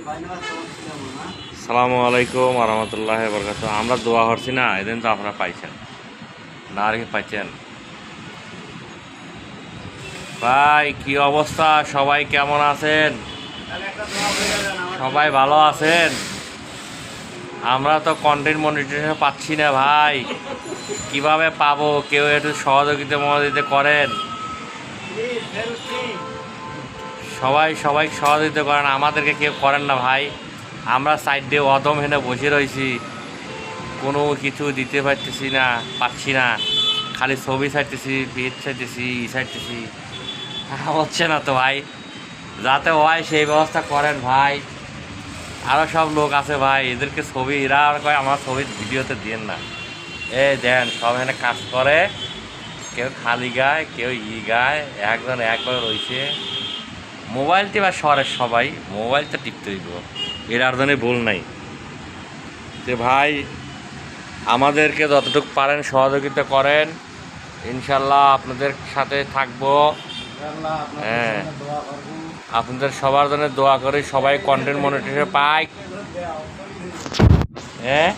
আসসালামু আলাইকুম রহমতুল্লাহ বরকাত। আমরা দোয়া করছি না, এদিন তো আপনারা পাইছেন না, আর কি পাইছেন ভাই? কি অবস্থা? সবাই কেমন আছেন? সবাই ভালো আছেন? আমরা তো কন্টেন্ট মনিটরেশন পাচ্ছি না ভাই, কিভাবে পাবো? কেউ একটু সহযোগিতা করেন, সবাই সহযোগিতা করেন, আমাদেরকে কেউ করেন না ভাই। আমরা সাইড দিয়ে অদম হেনে বসে রয়েছি, কোনো কিছু দিতে পারছি না, খালি ছবি ছাড়তেছি, পেজ ছাড়তেছি, ছাড়তেছি, হচ্ছে না তো ভাই। যাতে হয় সেই ব্যবস্থা করেন ভাই। আরও সব লোক আছে ভাই, এদেরকে ছবি, এরা আর কয় আমার ছবির ভিডিওতে দিন না। দেন সব এখানে কাজ করে, কেউ খালি গায়, কেউ গায়, একবার রয়েছে মোবাইল টিপা শহরের সবাই মোবাইল তো টিপতে হইব, এর আর জন্য ভুল নাই। যে ভাই আমাদেরকে যতটুকু পারেন সহযোগিতা করেন, ইনশাল্লাহ আপনাদের সাথে থাকবো। হ্যাঁ, আপনাদের সবার জন্য দোয়া করি, সবাই কন্টেন্ট মনিটরে পায়। হ্যাঁ।